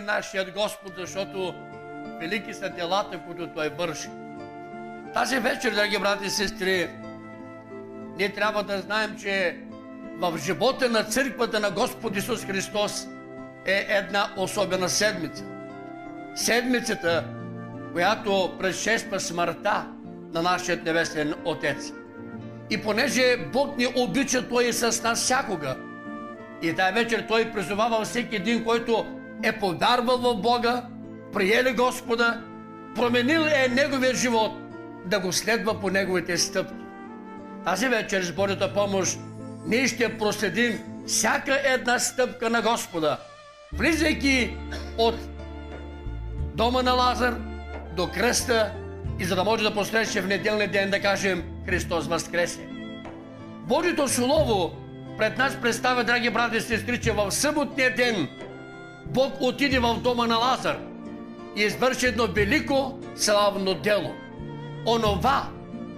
нашият Господ, защото велики са делата, които Той върши. Тази вечер, драги брати и сестри, ние трябва да знаем, че в живота на църквата на Господ Исус Христос е една особена седмица. Седмицата, която предшества смъртта на нашия Небесен Отец. И понеже Бог ни обича, Той е с нас всякога. И тази вечер Той призовава всеки един, който е повярвал в Бога, приели Господа, променил е неговия живот, да го следва по неговите стъпки. Тази вечер с Божията помощ ние ще проследим всяка една стъпка на Господа, влизайки от дома на Лазар до кръста, и за да може да посрещне в неделния ден да кажем Христос възкресе. Божието Слово пред нас представя, драги брати и сестри, че в съботния ден Бог отиде в дома на Лазар и извърши едно велико славно дело. Онова,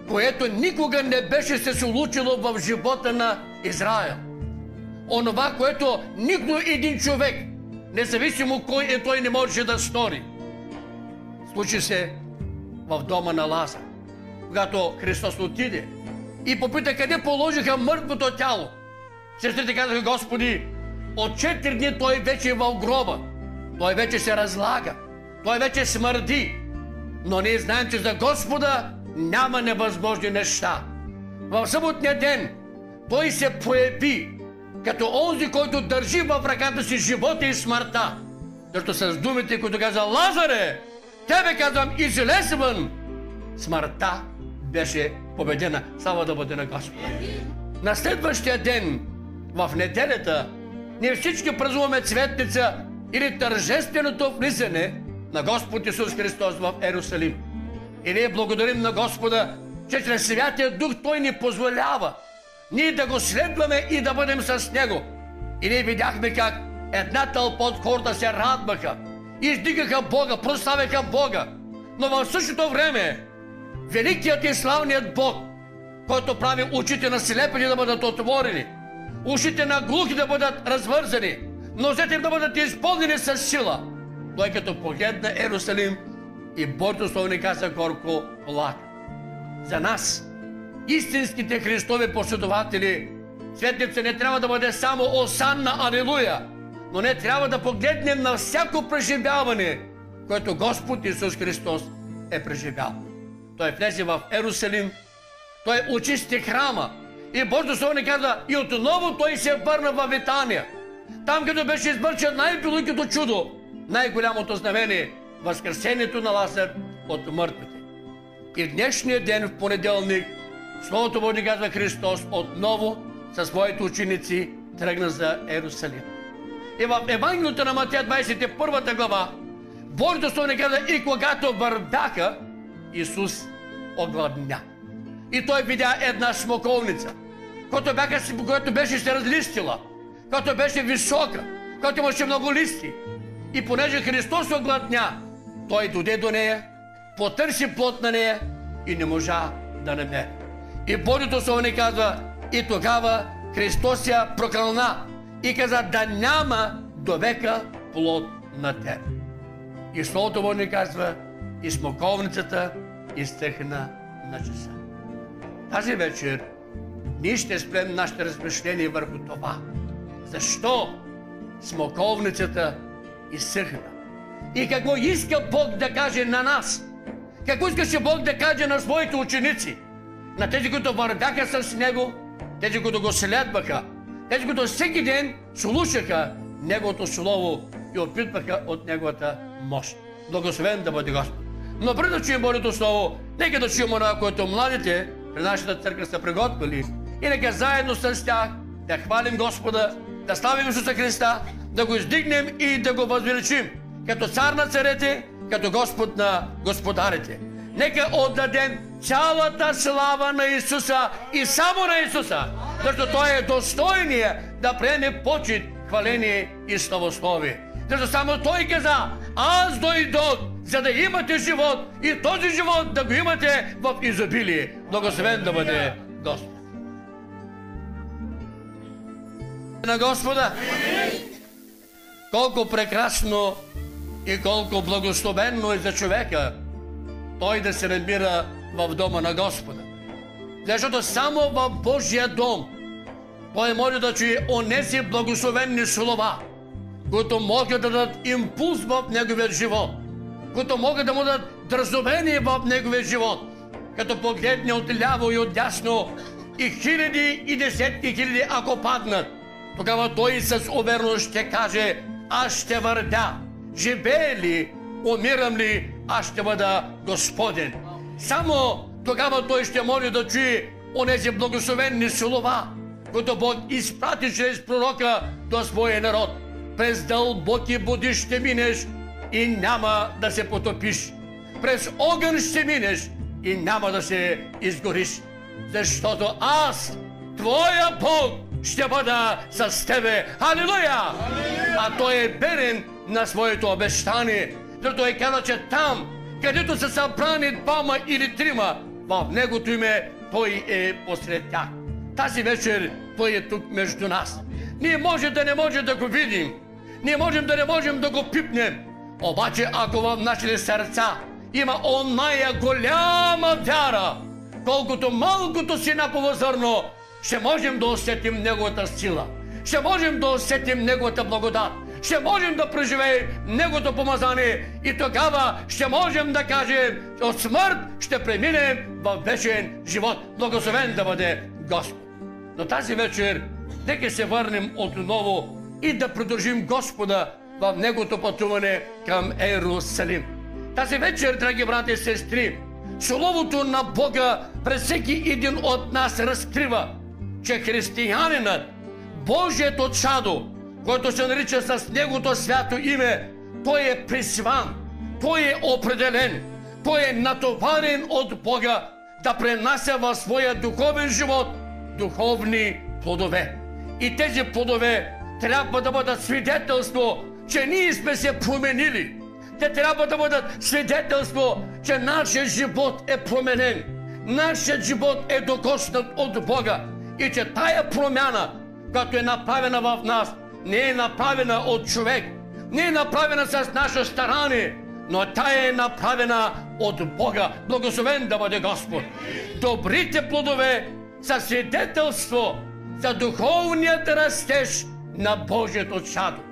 което никога не беше се случило в живота на Израел. Онова, което никой един човек, независимо кой е той, не можеше да стори. Случи се в дома на Лазар, когато Христос отиде и попита къде положиха мъртвото тяло. Сестрите казаха: Господи, от 4 дни той вече е в гроба. Той вече се разлага. Той вече смърди. Но ние знаем, че за Господа няма невъзможни неща. В съботния ден Той се появи като онзи, който държи в ръката си живота и смъртта. Защото с думите, които каза: Лазаре, тебе казвам, излез вън. Смъртта беше победена. Слава да бъде на Господа. На следващия ден, в неделята, ние всички празнуваме Цветница или тържественото влизане на Господ Исус Христос в Ерусалим. И ние благодарим на Господа, че чрез Святия Дух Той ни позволява ние да го следваме и да бъдем с Него. И ние видяхме как една тълпа от хората се радваха, издигаха Бога, прославяха Бога. Но в същото време великият и славният Бог, който прави очите на слепени да бъдат отворени, ушите на глухи да бъдат развързани, нозете им да бъдат изпълнени с сила, Той като погледна Ерусалим и Божието Слово ни каза горко плака. За нас, истинските Христови последователи, Светница не трябва да бъде само осанна алилуя, но не трябва да погледнем на всяко преживяване, което Господ Исус Христос е преживял. Той влезе в Ерусалим, Той очисти храма и Божието Слово ни казва: и отново Той се върна във Витания. Там, където беше извършен най-великото чудо, най-голямото знамение – възкресението на Лазар от мъртвите. И в днешния ден, в понеделник, Словото Божие казва: Христос отново със своите ученици тръгна за Ерусалим. И в Евангелието на Матея 21 глава Божието Слово ни казва: и когато вървяха, Исус огладня. И Той видя една смоковница, която беше се разлистила, която беше висока, която имаше много листи. И понеже Христос огладня, Той дойде до нея, потърси плод на нея и не можа да намери. И Божието Слово ни казва: и тогава Христос я прокълна и каза: да няма довека плод на теб. И Словото Божие ни казва: и смоковницата изтъкна на часа. Тази вечер ние ще спрем нашите размишления върху това. Защо смоковницата изсъхна? И какво иска Бог да каже на нас? Какво искаше Бог да каже на своите ученици? На тези, които вървяха с Него, тези, които го следваха, тези, които всеки ден слушаха Неговото Слово и опитваха от Неговата мощ. Благословен да бъде Господ. Но преди да чуем Божието Слово, нека да чуем това, което младите при нашата църква са приготвили. И нека заедно с тях да хвалим Господа, да славим Исуса Христа, да го издигнем и да го възвеличим като цар на царете, като Господ на господарите. Нека отдадем цялата слава на Исуса и само на Исуса, защото Той е достойният да приеме почит, хваление и славословие. Защото само Той каза: аз дойдох, за да имате живот и този живот да го имате в изобилие. Благословен да бъде Господ. На Господа! Колко прекрасно И колко благословенно е за човека той да се намира в дома на Господа. Защото само в Божия дом той може да чуе онези благословенни слова, които могат да дадат импулс в неговия живот, които могат да му дадат дразумение в неговия живот, като погледне отляво и отдясно и хиляди и десетки хиляди, ако паднат, тогава той с увереност ще каже: аз ще вървя, живее ли, умирам ли, аз ще бъда Господен. Само тогава той ще може да чуе онези благословенни слова, които Бог изпрати чрез пророка до своя народ. През дълбоки води ще минеш и няма да се потопиш. През огън ще минеш и няма да се изгориш. Защото аз, твоя Бог, ще бъда с тебе. Алилуя! А той е верен на своето обещание. Защото той каза, че там, където са събрани двама или трима, в Негото име той е посред тях. Тази вечер той е тук между нас. Ние може да не можем да го видим. Ние можем да не можем да го пипнем. Обаче ако в нашите сърца има оная голяма вяра, колкото малкото синапово зърно, ще можем да усетим Неговата сила. Ще можем да усетим Неговата благодат. Ще можем да преживеем Неговото помазание и тогава ще можем да кажем: от смърт ще преминем в вечен живот. Благословен да бъде Господ. Но тази вечер нека се върнем отново и да продължим Господа в Неговото пътуване към Иерусалим. Тази вечер, драги брати и сестри, Словото на Бога през всеки един от нас разкрива, че християнинът, Божието чадо, който се нарича с Неговото свято име, той е призван, той е определен, той е натоварен от Бога да пренася в своя духовен живот духовни плодове. И тези плодове трябва да бъдат свидетелство, че ние сме се променили. Те трябва да бъдат свидетелство, че нашия живот е променен. Нашият живот е докоснат от Бога. И че тая промяна, която е направена в нас, не е направена от човек, не е направена с наше старание, но тя е направена от Бога. Благословен да бъде Господ. Добрите плодове са свидетелство за духовният растеж на Божието чадо.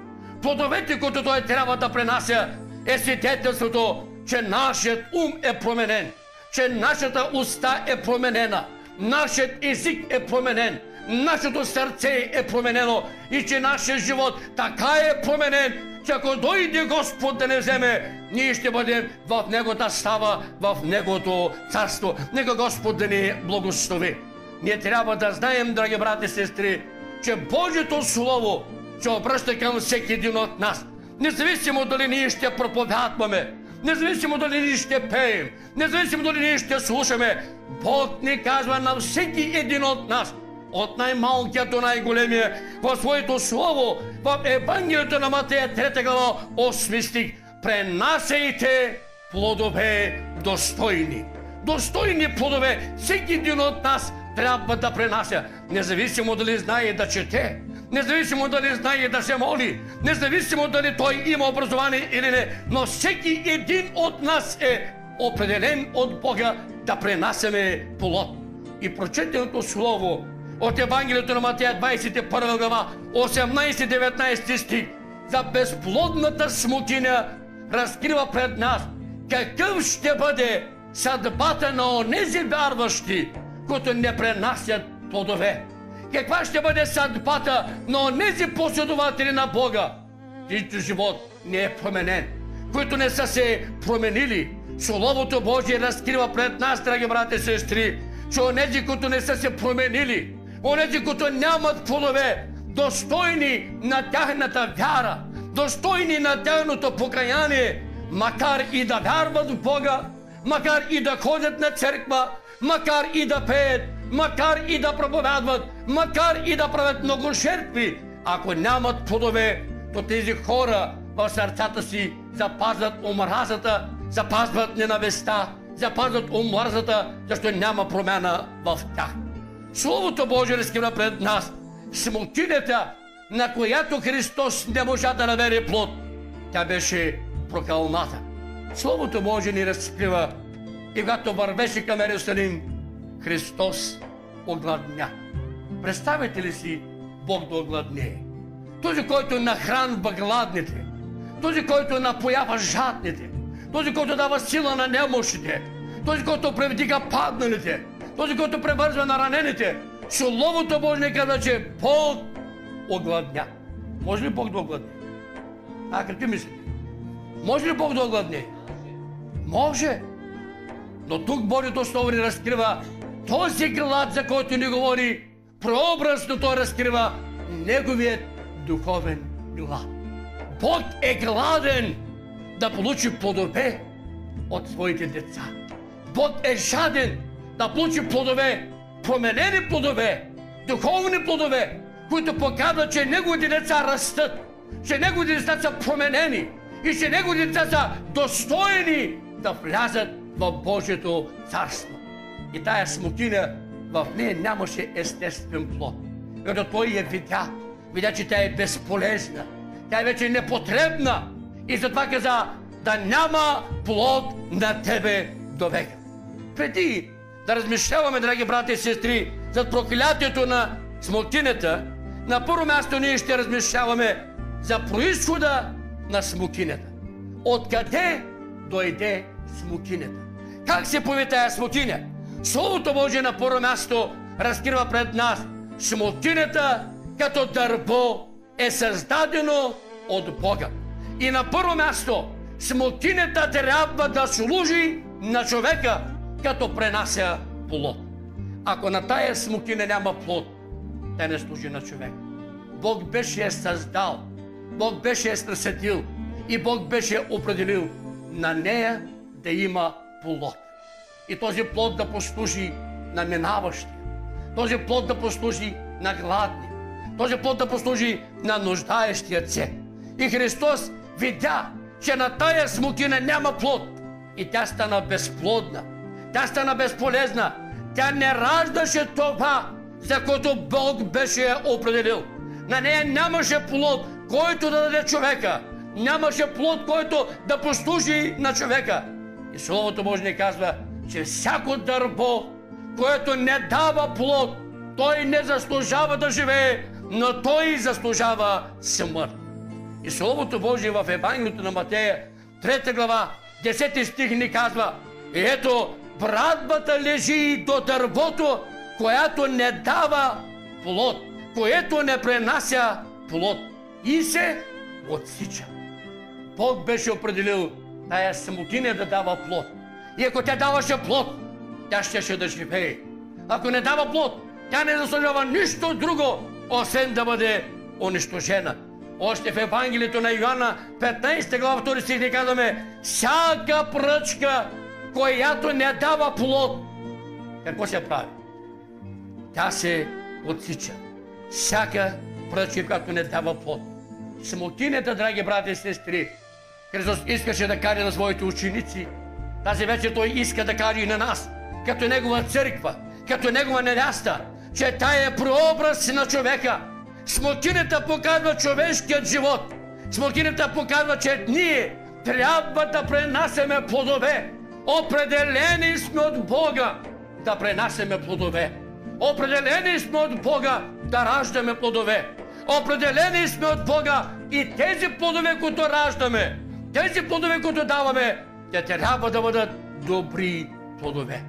Плодовете, които той трябва да пренася, е свидетелството, че нашият ум е променен, че нашата уста е променена, нашият език е променен, нашето сърце е променено и че нашият живот така е променен, че ако дойде Господ да не вземе, ние ще бъдем в Неговата слава, в Неговото царство. Нека Господ да ни благослови. Ние трябва да знаем, драги брати и сестри, че Божието Слово се обръща към всеки един от нас. Независимо дали ние ще проповядваме, независимо дали ние ще пеем, независимо дали ние ще слушаме, Бог ни казва на всеки един от нас, от най-малкия до най-големия, в своето Слово, в Евангелието на Матея 3 глава 8 стих: пренасяйте плодове достойни. Достойни плодове всеки един от нас трябва да пренася, независимо дали знае да чете, независимо дали знае да се моли, независимо дали той има образование или не, но всеки един от нас е определен от Бога да пренасяме плод. И прочетеното Слово от Евангелието на Матея 21 глава 18-19 стих за безплодната смокиня разкрива пред нас какъв ще бъде съдбата на онези вярващи, които не пренасят плодове. Каква ще бъде съдбата на онези последователи на Бога, чийто живот не е променен, които не са се променили. Словото Божие разкрива пред нас, драги брати и сестри, че онези, които не са се променили, онези, които нямат плодове, достойни на тяхната вяра, достойни на тяхното покаяние, макар и да вярват в Бога, макар и да ходят на църква, макар и да пеят, макар и да проповядват, макар и да правят много жертви, ако нямат плодове, то тези хора в сърцата си запазват омразата, запазват ненавистта, запазват омразата, защото няма промяна в тях. Словото Божие разкрива пред нас смокинята, на която Христос не можа да намери плод. Тя беше прокълната. Словото Божие ни разкрива и когато вървеше към Йерусалим, Христос огладня. Представете ли си Бог да огладнее? Този, който нахранва гладните, този, който напоява жадните, този, който дава сила на немощите, този, който превдига падналите, този, който превързва на ранените. Словото Божие казва, че Бог огладня. Може ли Бог да огладне? Какви мислите? Може ли Бог да огладне? Може. Но тук Божието Слово ни разкрива този глад, за който ни говори, прообразно той разкрива неговият духовен глад. Бог е гладен да получи плодове от своите деца. Бог е жаден да получи плодове, променени плодове, духовни плодове, които показват, че неговите деца растат, че неговите деца са променени и че неговите деца са достойни да влязат в Божието царство. И тая смокиня, в нея нямаше естествен плод. Като той я видя, че тя е безполезна, тя е вече непотребна и затова каза да няма плод на тебе довека. Преди да размишляваме, драги брати и сестри, за проклятието на смокинята, на първо място ние ще размишляваме за произхода на смокинята. Откъде дойде смокинята? Как се появи тая смокиня? Словото Божие на първо място разкрива пред нас смокинята като дърво е създадено от Бога. И на първо място смокинята трябва да служи на човека, като пренася плод. Ако на тая смокиня няма плод, тя не служи на човек. Бог беше я създал, Бог беше я насадил и Бог беше определил на нея да има плод. И този плод да послужи на минаващия, този плод да послужи на гладни, този плод да послужи на нуждаещия се. И Христос видя, че на тая смокина няма плод и тя стана безплодна, тя стана безполезна, тя не раждаше това, за което Бог беше определил. На нея нямаше плод, който да даде човека, нямаше плод, който да послужи на човека. И Словото Божие ни казва, че всяко дърво, което не дава плод, той не заслужава да живее, но той заслужава смърт. И Словото Божие в Евангелието на Матея, 3 глава, 10 стих ни казва: ето, брадвата лежи до дървото, която не дава плод, което не пренася плод и се отсича. Бог беше определил тая смокиня да дава плод. И ако тя даваше плод, тя щеше да живее. Ако не дава плод, тя не заслужава нищо друго, освен да бъде унищожена. Още в Евангелието на Йоанна, 15 глава, 2 стих ни казваме: всяка пръчка, която не дава плод, какво се прави? Тя се отсича. Всяка пръчка, която не дава плод. Смокинята, драги брати и сестри, Христос искаше да каже на своите ученици. Тази вечер Той иска да каже и на нас, като Негова църква, като Негова невяста, че тая е прообраз на човека. Смокинята показва човешкият живот. Смокинята показва, че ние трябва да пренасяме плодове. Определени сме от Бога да пренасяме плодове. Определени сме от Бога да раждаме плодове. Определени сме от Бога и тези плодове, които раждаме, тези плодове, които даваме, те трябва да бъдат добри плодове.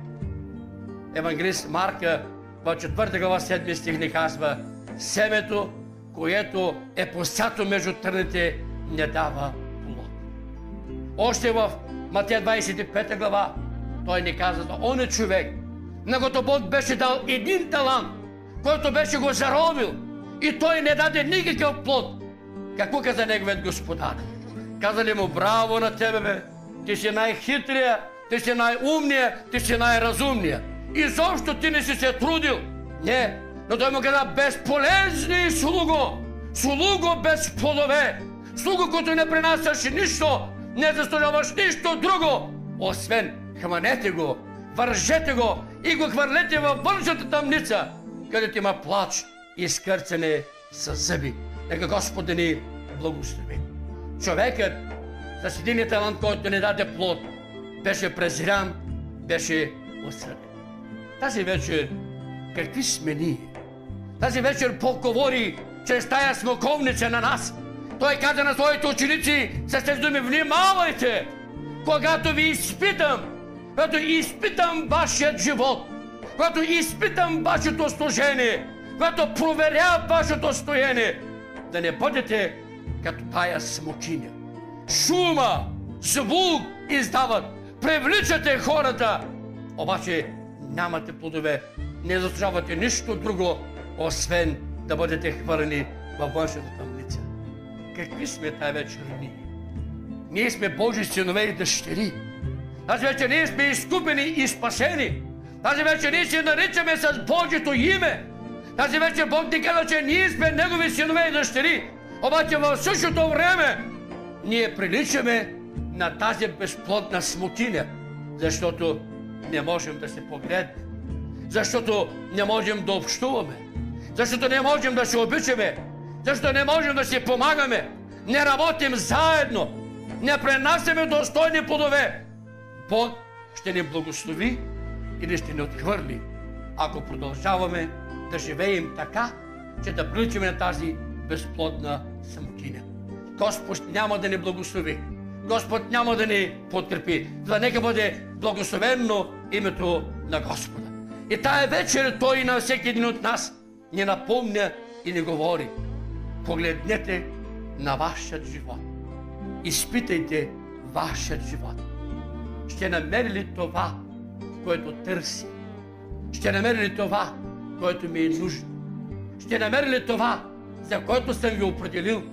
Евангелист Марка в 4 глава 7 стих ни казва: семето, което е посято между тръните, не дава плод. Още в Матея 25 глава той ни казва за оня човек, на който Бог беше дал един талант, който беше го заробил и той не даде никакъв плод. Какво каза неговият господар? Каза ли му: браво на тебе, бе! Ти си най-хитрия, ти си най-умния, ти си най-разумния. Изобщо ти не си се трудил. Не, но той му каза: безполезни слуго, слуго без плодове, слуго, който не принасяш нищо, не заслужаваш нищо друго, освен хванете го, вържете го и го хвърлете във външната тъмница, където има плач и скърцане с зъби. Нека Господ да ни благослови. Човекът, с един талант, който не даде плод, беше презрян, беше осъден. Тази вечер, какви сме ние? Тази вечер Бог говори чрез тая смоковница на нас. Той каза на своите ученици с тези думи: внимавайте, когато ви изпитам, когато изпитам вашият живот, когато изпитам вашето служение, когато проверя вашето стояние, да не бъдете като тая смокиня. Шума, звук издават, привличате хората, обаче нямате плодове, не заслужавате нищо друго, освен да бъдете хвърлени във външната тъмница. Какви сме тая вечер ние? Ние сме Божии синове и дъщери. Тази вечер ние сме изкупени и спасени. Тази вечер ние се наричаме с Божието име. Тази вечер Бог ни казва, че ние сме Негови синове и дъщери. Обаче в същото време ние приличаме на тази безплодна смокиня, защото не можем да се погледнем, защото не можем да общуваме, защото не можем да се обичаме, защото не можем да си помагаме, не работим заедно, не пренасяме достойни плодове. Бог ще ни благослови или ще ни отхвърли, ако продължаваме да живеем така, че да приличаме на тази безплодна самокиня. Господ няма да ни благослови. Господ няма да ни подкрепи. За нека бъде благословено името на Господа. И тая вечер Той на всеки един от нас ни напомня и ни говори: погледнете на вашият живот. Изпитайте вашият живот. Ще намери ли това, което търси? Ще намери ли това, което ми е нужно? Ще намери ли това, за което съм ви определил?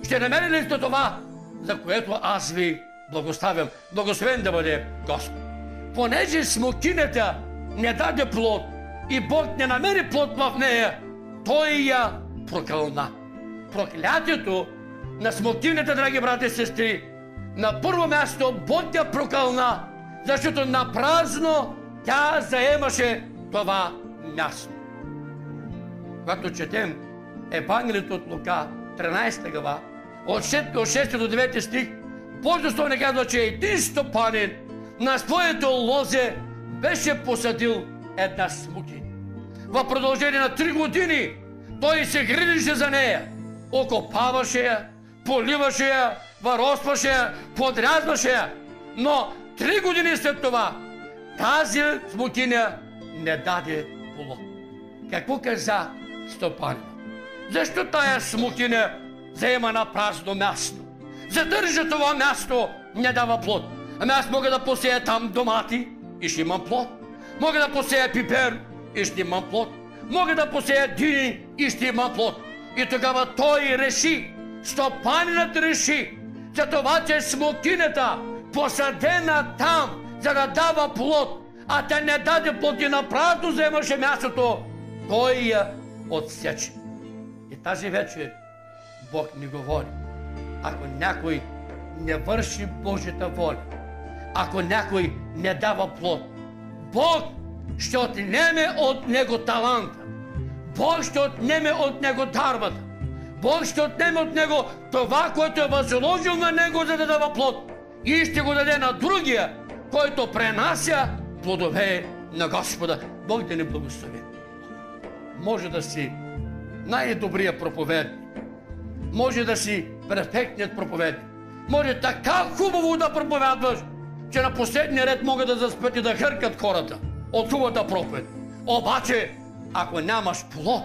Ще намери ли сте това, за което аз ви благославям? Благословен да бъде Господ. Понеже смокинята не даде плод и Бог не намери плод в нея, Той я прокълна. Проклятието на смокинята, драги брати и сестри, на първо място Бог я прокълна, защото напразно тя заемаше това място. Когато четем Евангелието от Лука, 13 глава, от 6 до 9 стих, Божието Слово ни казва, че един стопанин на своето лозе беше посадил една смокиня. В продължение на 3 години той се грижеше за нея, окопаваше я, поливаше я, вароспаше я, подрязваше я. Но 3 години след това тази смокиня не даде плод. Какво каза стопанин? Защо тая смокиня заема на празно място? Задържа това място, не дава плод. Ами аз мога да посея там домати и ще имам плод. Мога да посея пипер и ще имам плод. Мога да посея дини и ще имам плод. И тогава той реши, стопанинът реши, за това, че смокинята посадена там, за да дава плод, а тя не даде плод и напразно вземаше мястото, той я отсече. И тази вечер Бог ни говори: ако някой не върши Божията воля, ако някой не дава плод, Бог ще отнеме от него таланта. Бог ще отнеме от него дарбата. Бог ще отнеме от него това, което е възложил на него, за да дава плод. И ще го даде на другия, който пренася плодове на Господа. Бог да ни благослови. Може да си най-добрият проповедник. Може да си перфектният проповедник. Може така хубаво да проповядваш, че на последния ред могат да заспят и да хъркат хората от хубавата проповед. Обаче, ако нямаш плод,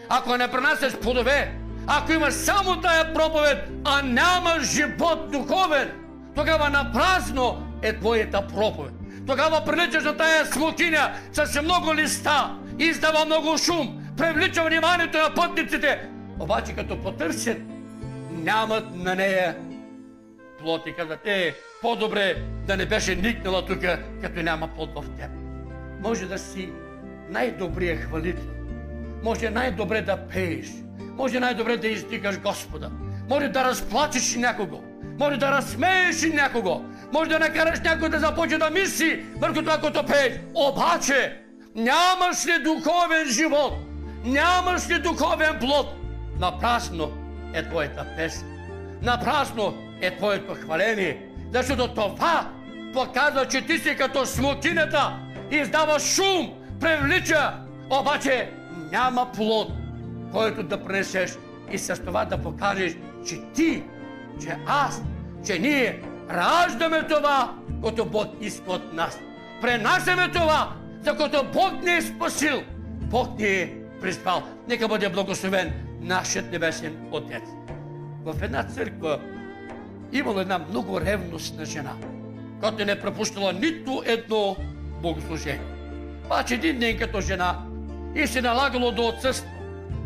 ако не пренасяш плодове, ако имаш само тая проповед, а нямаш живот духовен, тогава напразно е твоята проповед. Тогава приличаш на тая смокиня с много листа, издава много шум, привлича вниманието на пътниците. Обаче като потърсят, нямат на нея плод и казват: по-добре да не беше никнала тук, като няма плод в теб. Може да си най-добрият хвалител, може най-добре да пееш, може най-добре да издигаш Господа, може да разплачеш някого, може да разсмееш някого, може да накараш някой да започне да мисли върху това, което пееш. Обаче нямаш ли духовен живот, нямаш ли духовен плод, напразно е твоята песен, напразно е твоето хваление. Защото това показва, че ти си като смокинята, издава шум, привлича, обаче няма плод, който да принесеш и с това да покажеш, че ти, че аз, че ние раждаме това, което Бог иска от нас. Пренасяме това, за което Бог ни е спасил, Бог ни е призвал. Нека бъде благословен нашият небесен Отец. В една църква имала една много ревностна жена, която не пропущала нито едно богослужение. Обаче един ден като жена и се налагало да отсъства,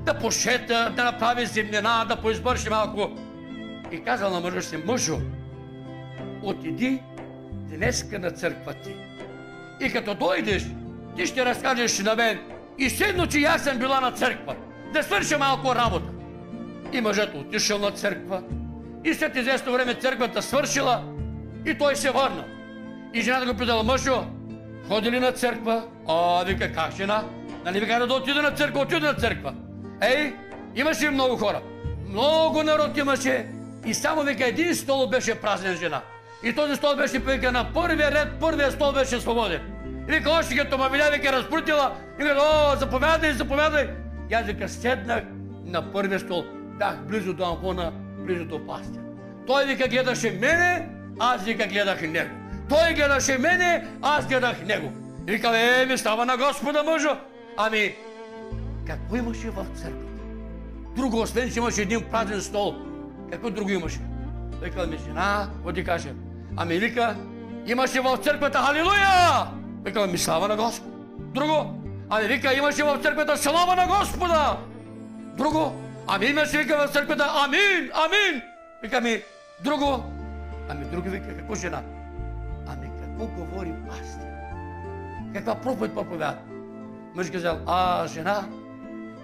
да пошета, да направи земнина, да поизбърши малко. И казал на мъжа си: мъжо, отиди днеска на църква ти. И като дойдеш, ти ще разкажеш на мен и седно, че аз съм била на църква, да свърша малко работа. И мъжът отишъл на църква и след известно време църквата свършила и той се върна. И жената го питала: мъжо, ходи ли на църква? Вика, как жена? Нали ви каза да отида на църква? Отида на църква. Имаше много хора. Много народ имаше. И само вика, един стол беше празен, жена. И този стол беше, вика, на първия ред, първия стол беше свободен. И вика, още като ме видя, вика, разпрутила. И вика: заповядай, заповядай. И аз, вика, седнах на първия стол. Бях близо до амвона, близо до пастира. Той, вика, гледаше мене, аз, вика, гледах него. Той гледаше мене, аз гледах него. И вика: ми става на Господа, мъжо. Ами, какво имаше в църквата? Друго, освен че имаше един празен стол. Какво друго имаше? Вика: ми жена, какво ти каже? Ами, вика, имаше в църквата халилуя! Вика: ми слава на Господа. Друго? Ами, вика, имаше в църквата слава на Господа. Друго? Ами, имаше, вика, в църквата амин, амин. Вика: ми, друго? Ами, друго, вика, какво жена? Ами, какво говори пастир? Каква проповед проповяда? Мъж казал: жена,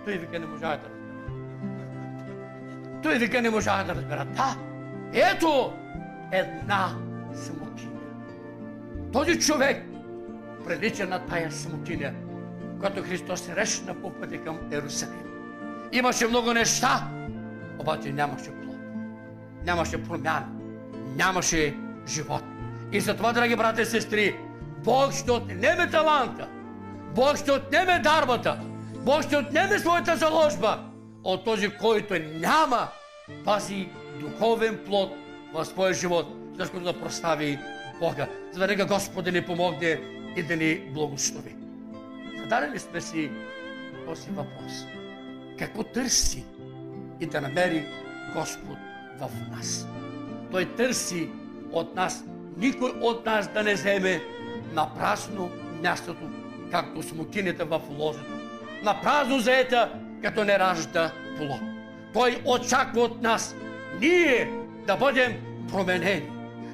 той, вика, не можа да разбера. Той, вика, не можа да разбера. Да, ето една смокиня. Този човек прилича на тая смокиня, когато Христос срещна по пътя към Иерусалим. Имаше много неща, обаче нямаше плод. Нямаше промяна. Нямаше живот. И затова, драги брати и сестри, Бог ще отнеме таланта. Бог ще отнеме дарбата. Бог ще отнеме своята заложба от този, който няма този духовен плод в своя живот, защото да прослави Бога. За да нека Господ да ни помогне и да ни благослови. Зададели сме си този въпрос: какво търси и да намери Господ в нас? Той търси от нас, никой от нас да не вземе на празно мястото, както смокинята в ложето. На празно заета, като не ражда плод. Той очаква от нас ние да бъдем променени.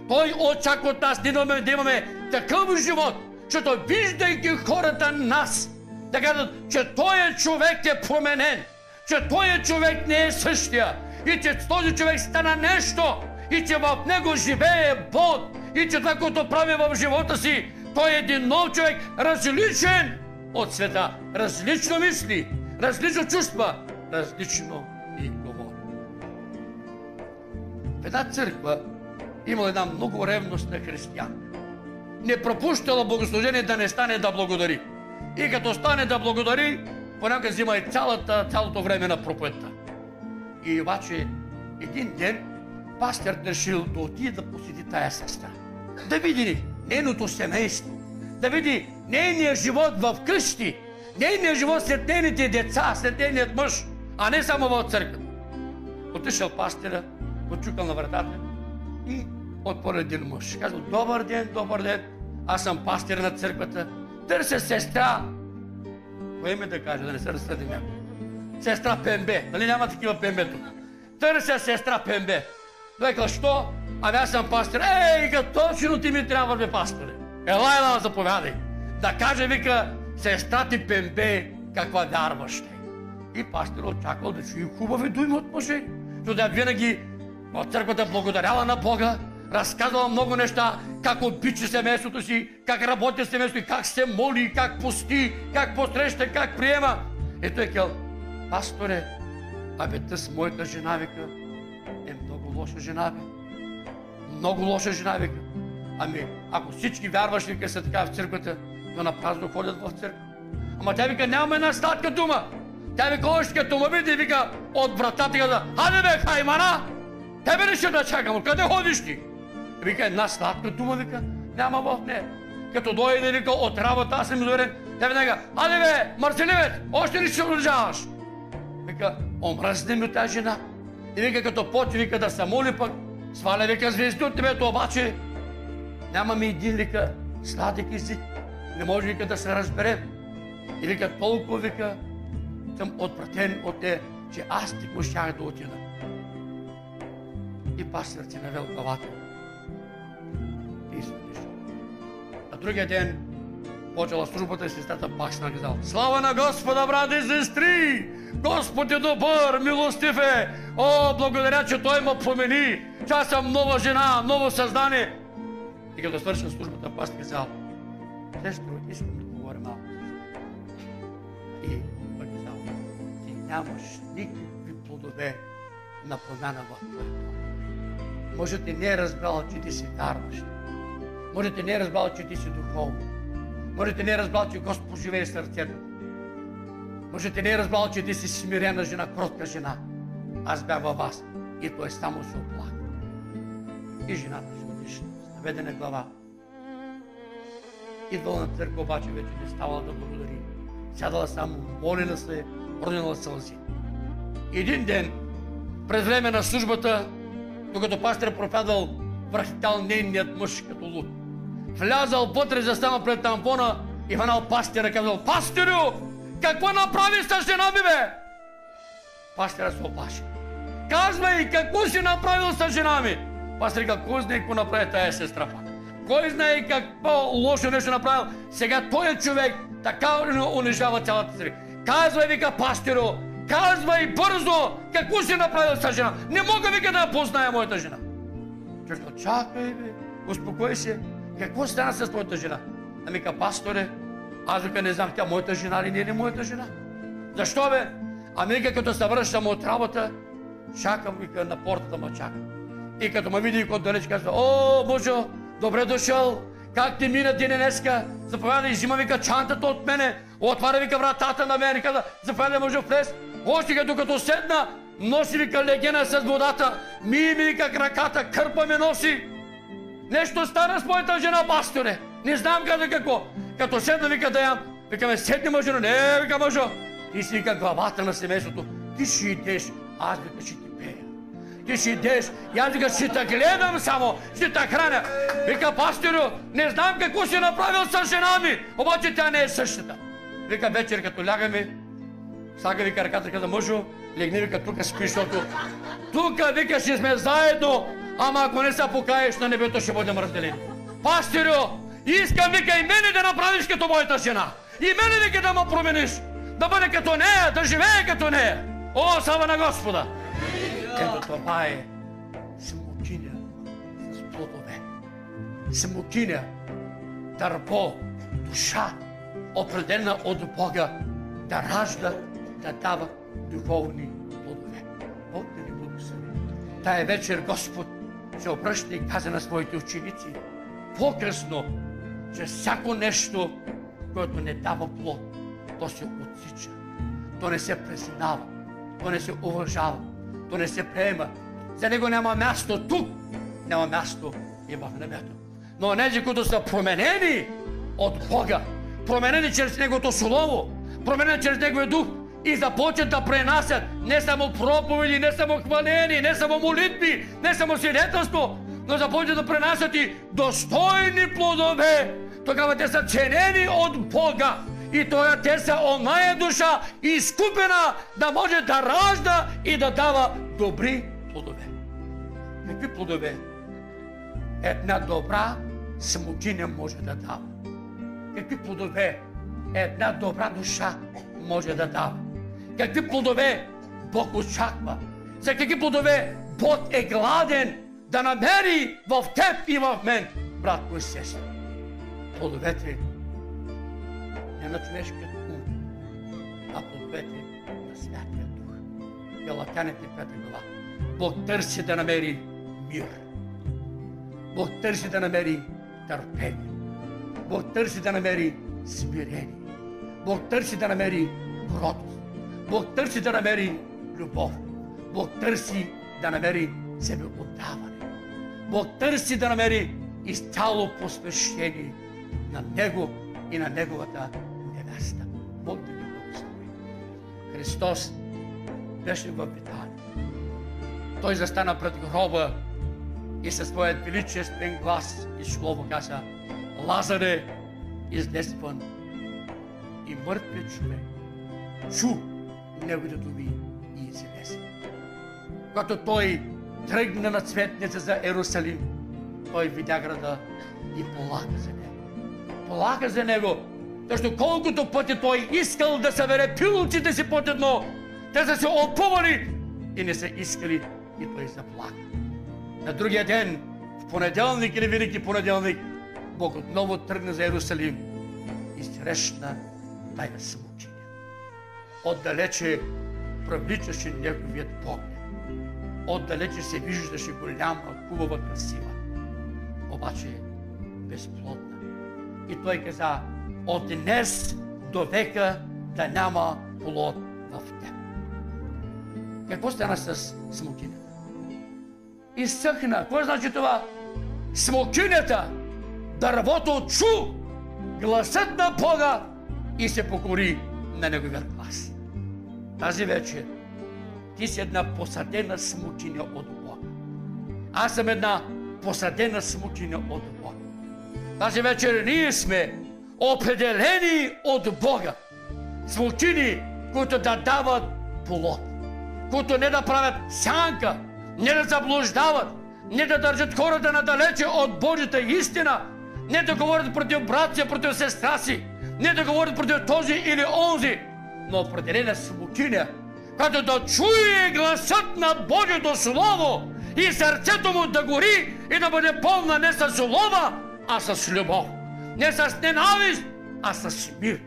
Той очаква от нас да имаме такъв живот, защото виждайки хората нас, да казват, че този човек е променен, че този човек не е същия и че този човек стана нещо и че в него живее Бог и че това, което прави в живота си, той е един нов човек, различен от света, различно мисли, различно чувства, различно и говори. В една църква имала една много ревностна християнка. Не пропущала богослужение да не стане да благодари. И като стане да благодари, понякога взима и цялото време на проповедта. И обаче един ден пастор решил да отиде да посети тая сестра. Да види нейното семейство, да види нейния живот в къщи, нейния живот след нейните деца, след нейният мъж, а не само в църквата. Отишъл пастора, почукал на вратата и отворил един мъж. Казал: добър ден, добър ден, аз съм пастор на църквата, търся сестра. Кое име да кажа, да не се разсъди някой? Сестра Пембе, нали няма такива Пембе тук? Търся сестра Пембе. Той казал: що? Ами аз съм пастор. Точно ти ми трябва, бе, пасторе. Елайла, заповядай. Да каже, вика, сестра ти Пембе, каква вярваш те. И пастор очаквал да чуи хубави думи от мъже. Защото винаги от църквата благодаряла на Бога, разказвала много неща, как обича семейството си, как работи семейството, как се моли, как пости, как посреща, как приема. И той казал: пасторе, тъс моята жена, вика, е много лоша жена, бе. много лоша жена, вика. Ами, ако всички вярващи, вика, са така в църквата, то на празно ходят в църква. Ама тя вика, няма една сладка дума. Тя вика, още като ме види, вика, от вратата каза, хайде бе, хаймана! Тебе ли ще да чакам? Откъде ходиш ти? Вика, една сладка дума, вика, няма в нея. Като дойде, вика, от работа, аз съм уверен, тя вика, хайде бе, Марселивец, още ли ще продължаваш? Вика, омръзне ми от тази жена. И вика, като почва, вика, да се моли пък, сваля, вика, звезди от тебето, обаче нямаме един, вика, сладък език. Не може, вика, да се разберем. И вика, толкова, вика, съм отпратен от те, че аз тихо щях да отида. И пастърът си навел главата. И изпадиш. На другия ден почела службата и сестрата пак се наказала. Слава на Господа, брати и сестри! Господ е добър, милостив е! О, благодаря, че Той ме промени! Че аз съм нова жена, ново съзнание! И като свърши службата, пастърът казал, сестро, искам да поговоря малко. И пък казал, ти нямаш никакви плодове на промяна в твоето. Може ти не е разбрал, че ти си вярващ. Може ти не е разбрал, че ти си духовен. Може ти не е разбрал, че Господ живее в сърцето. Може ти не е разбрал, че ти си смирена жена, кротка жена. Аз бях във вас и той само се оплака. И жената се отишла с наведена глава. Идвала на църква, обаче вече не ставала да благодари. Сядала само, молила се, родила сълзи. Един ден, през време на службата, докато пастор проповядвал, връхтял нейният мъж като луд. Влязал вътре, застанал пред тампона и хванал пастора, казал, пасторю, какво направи с жена ми, бе? Пастора се оплаши. Казвай, какво си направил с жена ми? Пастор казал, кой знае какво направи тая сестра пак? Кой знае какво лошо нещо направил? Сега този човек така унижава цялата църква. Казвай, вика, пасторю, казвай бързо, какво си направил с жена? Не мога, вика, да я позная моята жена. Човек, чакай, бе, успокой се. Какво стана с твоята жена? Ами ка, пасторе, аз вика, не знам, тя моята жена ли не е моята жена? Защо, бе? Ами вика, като се връщам от работа, чакам, вика, на портата ма чакам. И като ме види отдалеч, казва, о, Божо, добре дошъл, как ти мина ден днеска? Заповядай, взима, вика, чантата от мене, отваря, вика, вратата на мен, казва, заповядай, Божо, влез. Още докато седна, носи, вика, легена с водата, ми, вика, краката, кърпа ме носи. Нещо стана с моята жена, пасторе. Не знам каза какво. Като седна, вика, да ям. Викаме, седни, мъжо. Не, вика, мъжо. Ти си, вика, главата на семейството. Ти ще идеш, аз, вика, ще ти пея. Ти ще идеш, и аз, вика, ще те гледам само, ще те храня. Вика, пасторю, не знам какво си направил с жена ми, обаче тя не е същата. Вика, вечер, като лягаме, слага, вика, ръката, каза, мъжо, легни, вика, тук спи, защото тук, вика, ще сме заедно. Ама ако не се покаеш, на небето ще бъдем разделени. Пастирю, искам, вика, и мене да направиш като моята жена. И мене, вика, да ме промениш. Да бъде като нея, да живее като нея. О, слава на Господа! Ето това е смокиня с плодове. Смокиня, дърво, душа, определена от Бога, да ражда, да дава духовни плодове. Бог да ни благослови. Тая вечер Господ се обръща и каза на своите ученици по-късно, че всяко нещо, което не дава плод, то се отсича, то не се признава, то не се уважава, то не се приема. За него няма място тук, няма място и в небето. Но онези, които са променени от Бога, променени чрез Неговото Слово, променени чрез Неговия Дух и започват да пренасят не само проповеди, не само хвалени, не само молитви, не само свидетелство, но започват да пренасят и достойни плодове. Тогава те са ценени от Бога и тогава те са оная душа изкупена да може да ражда и да дава добри плодове. Какви плодове? Една добра смокиня може да дава. Какви плодове една добра душа може да дава? Какви плодове Бог очаква? За какви плодове Бог е гладен да намери в теб и в мен, братко и сестра? Плодовете не на човешкият ум, а плодовете на Святия Дух. Галатяните 5 глава. Бог търси да намери мир. Бог търси да намери търпение. Бог търси да намери смирение. Бог търси да намери кротост. Бог търси да намери любов. Бог търси да намери себеотдаване. Бог търси да намери изцяло посвещение на Него и на Неговата невеста. Бог да ни благослови. Христос беше в Витания. Той застана пред гроба и със своят величествен глас и слово каза: Лазаре, излез вън. И мъртвият човек чу неговите думи и излезе. Когато той тръгна на цветница за Ерусалим, той видя града и полага за него. Полага за него, защото колкото пъти той искал да събере пилулците си под едно, те са се опъвали и не са искали, и той заплака. На другия ден, в понеделник или Велики понеделник, Бог отново тръгна за Ерусалим и срещна тая самочиня. Отдалече привличаше неговият поглед. Отдалече се виждаше голяма, хубава, красива, обаче безплодна. И той каза: от днес до века да няма плод в теб. Какво стана с смокинята? Изсъхна. Какво значи това? Смокинята, дървото, чу гласът на Бога и се покори на неговия глас. Тази вечер ти си една посадена смокиня от Бога. Аз съм една посадена смокиня от Бога. Тази вечер ние сме определени от Бога. Смокини, които да дават плод, които не да правят сянка, не да заблуждават, не да държат хората надалече от Божията истина, не да говорят против брат си, против сестра си, не да говорят против този или онзи, но определена смокиня, като да чуе гласът на Божието Слово и сърцето му да гори и да бъде пълна не с злоба, а с любов. Не с ненавист, а с мир.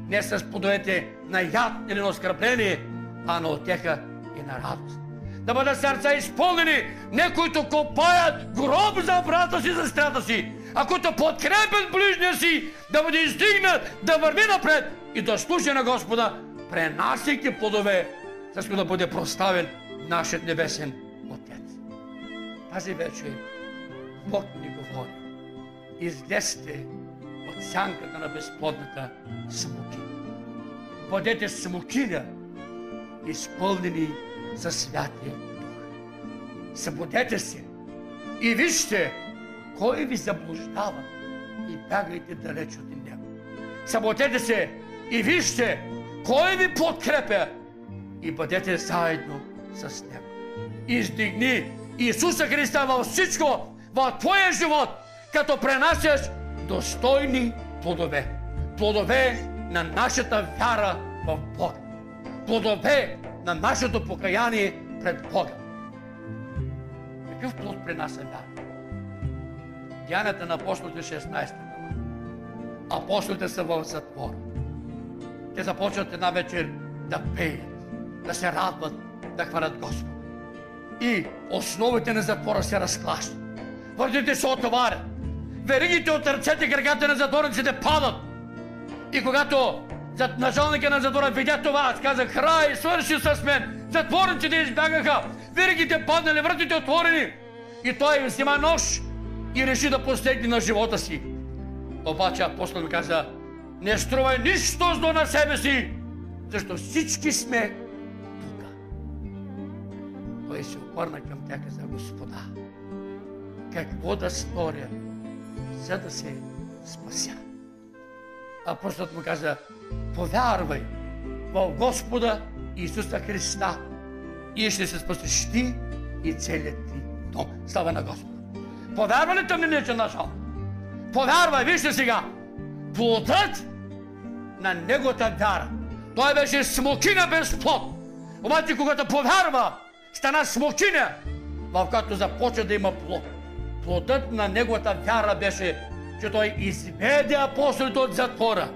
Не с плодовете на яд или на оскърбление, а на утеха и на радост. Да бъдат сърца изпълнени, не които копаят гроб за брата си, за сестрата си, а които подкрепят ближния си, да бъде издигнат, да върви напред и да служи на Господа, пренасяйки плодове, с които да бъде прославен нашият небесен Отец. Тази вечер Бог ни говори: излезте от сянката на безплодната смокиня. Бъдете смокиня, изпълнени със Святия Дух. Събудете се и вижте кой ви заблуждава и бягайте далеч от него. Събудете се и вижте кой ви подкрепя и бъдете заедно с него. Издигни Исуса Христа във всичко в твоя живот, като пренасяш достойни плодове. Плодове на нашата вяра в Бога. Плодове на нашето покаяние пред Бога. Какъв плод принася вяра? Деянията на апостолите 16 глава. Апостолите са в затвора. Те започват една вечер да пеят, да се радват, да хвалят Господа. И основите на затвора се разклащат. Върдите се отоварят. Веригите от ръцете и краката на затворниците падат. И когато началника на затвора видя това, аз казах: край, свърши с мен. Затворниците избягаха. Веригите паднали, вратите отворени. И той взима нож и реши да посегне на живота си. Обаче апостол ми каза: не струвай нищо зло на себе си, защото всички сме тук. Той се обърна към тях и каза: Господа, какво да сторя, за да се спася? Апостолът му каза: повярвай в Господа Исуса Христа и ще се спасиш ти и целият ти дом. Слава на Господа! Повярва ли тъмни нече начало? Повярвай, вижте сега! Плодът на неговата вяра. Той беше смокиня без плод. Обаче когато повярва, стана смокиня, в която започва да има плод. Плодът на неговата вяра беше, че той изведе апостолите от затвора,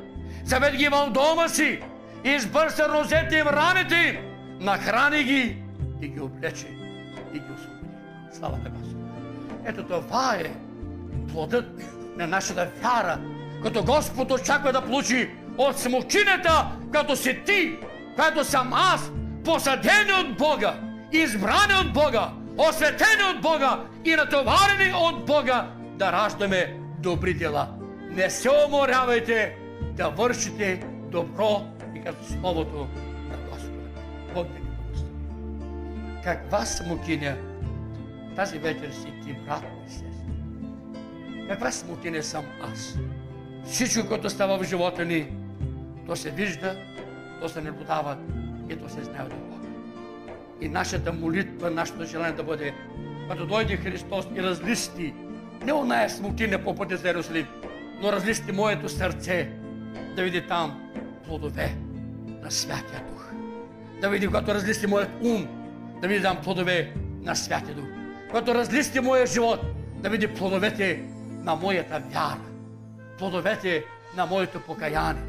заведе ги в дома си, избърса розете им, раните им, нахрани ги и ги облече и ги освободи. Слава на Господа! Ето това е плодът на нашата вяра, като Господ очаква да получи от смокинята, като си ти, която съм аз, посадени от Бога, избрани от Бога, осветени от Бога и натоварени от Бога да раждаме добри дела. Не се уморявайте да вършите добро и като Словото на Господа. Бог да ни благослови. Каква смокиня тази вечер си ти, брат и сестра? Каква смокиня съм аз? Всичко, което става в живота ни, то се вижда, то се наблюдава и то се знае от Бога. И нашата молитва, нашето желание да бъде, като дойде Христос и разлисти не оная смокиня по пътя за Иерусалим, но разлисти моето сърце, да види там плодове на Святия Дух. Да види, когато разлисти моят ум, да види там плодове на Святия Дух. Когато разлисти моя живот, да види плодовете на моята вяра, плодовете на моето покаяние,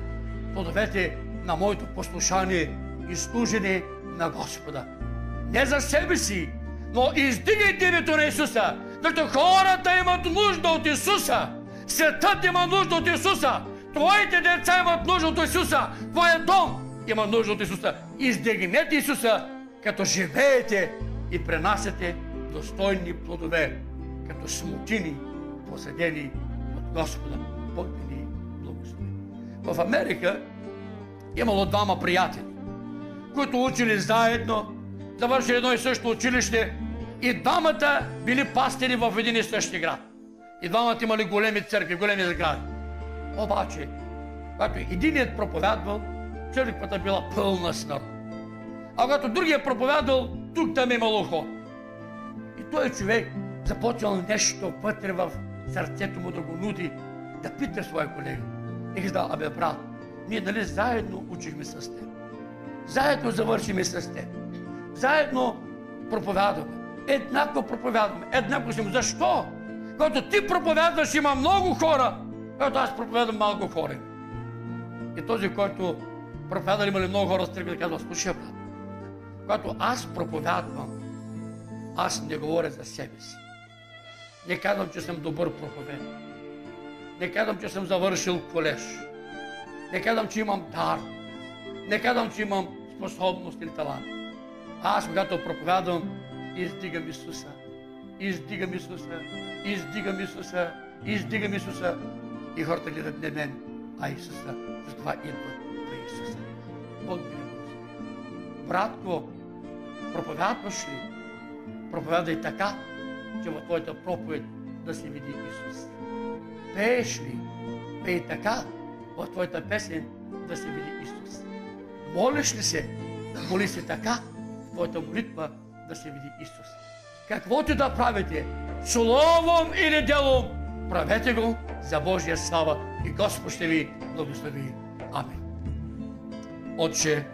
плодовете на моето послушание и служене на Господа. Не за себе си, но издигайте името на Исуса, защото хората имат нужда от Исуса, светът има нужда от Исуса, твоите деца имат нужда от Исуса, твоя дом има нужда от Исуса. Издигнете Исуса, като живеете и пренасяте достойни плодове, като смокини, посадени от Господа. Бог да ни благослови. В Америка имало двама приятели, които учили заедно, завършили едно и също училище и двамата били пастири в един и същи град. И двамата имали големи църкви, големи сгради. Обаче, когато единият проповядвал, църквата била пълна с народ. А когато другият проповядвал, тук там имало хора. И той човек започнал нещо вътре в сърцето му да го нуди, да пита своя колега. И казал: абе брат, ние нали заедно учихме с теб, заедно завършиме с теб, заедно проповядваме, еднакво проповядваме, еднакво си му. Защо? Когато ти проповядваш, има много хора, когато аз проповядвам, малко хора. И този, който проповядва, имали много хора, с да казва: слушай брат, когато аз проповядвам, аз не говоря за себе си. Не казвам, че съм добър проповедник. Не казвам, че съм завършил колеж. Не казвам, че имам дар. Не казвам, че имам способност или талант. Аз, когато проповядвам, издигам Исуса. Издигам Исуса. Издигам Исуса. Издигам Исуса. И хората гледат не мен, а Исуса. Затова идват при Исуса. Бог да ни благослови. Братко, проповядваш ли? Проповядай така, че в твоята проповед да се види Исус. Пееш ли? Пей така, в твоята песен да се види Исус. Молиш ли се? Моли се така, в твоята молитва да се види Исус. Каквото да правите, словом или делом, правете го за Божия слава и Господ ще ви благослови. Амин. Отче,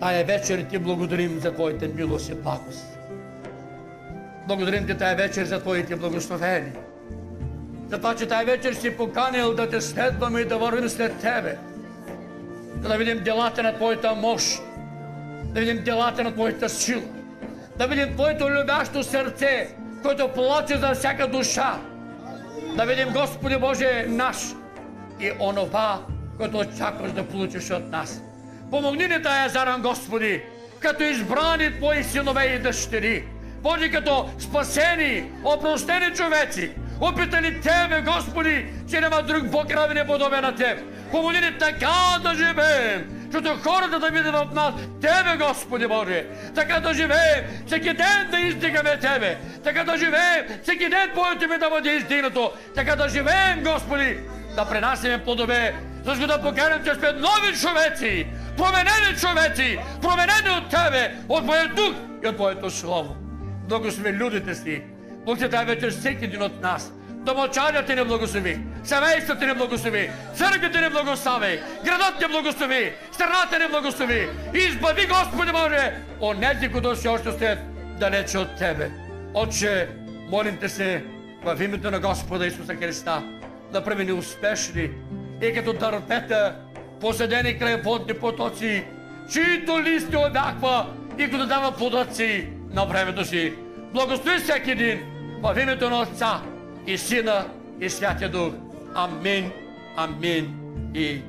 тая вечер ти благодарим за твоите милост и благост. Благодарим ти тая вечер за твоите благословения. За това, че тая вечер си поканил да те следваме и да вървим след тебе. Да видим делата на твоята мощ. Да видим делата на твоята сила. Да видим твоето любящо сърце, което плаче за всяка душа. Да видим, Господи Боже наш, и онова, което очакваш да получиш от нас. Помогни ни тая заран, Господи, като избрани Твои синове и дъщери. Боже, като спасени, опростени човеци, опитали Тебе, Господи, че няма друг Бог равен подобен на Теб. Помогни ни така да живеем, защото хората да видят в нас Тебе, Господи Боже. Така да живеем, всеки ден да издигаме Тебе. Така да живеем, всеки ден Твоето име да бъде издигнато. Така да живеем, Господи, да пренасяме плодове, защото да покажем, че сме нови човеци, променени човеци, променени от Тебе, от Твоя Дух и от Твоето Слово. Благослови людите си. Благодаря тази вечер всеки един от нас. Домочанията ни благослови, семейството ни благослови, църквите ни благослови, градът ни благослови, страната ни благослови. И избави, Господи Боже, онези, които си още стоят далече от Тебе. Отче, молим Те се в името на Господа Исуса Христа да прави ни успешни и като дървета, посадени край водни потоци, чието листи обяква и като дава плодът си на времето си. Благослови всеки един в името на Отца и Сина, и Святия Дух. Амин, амин и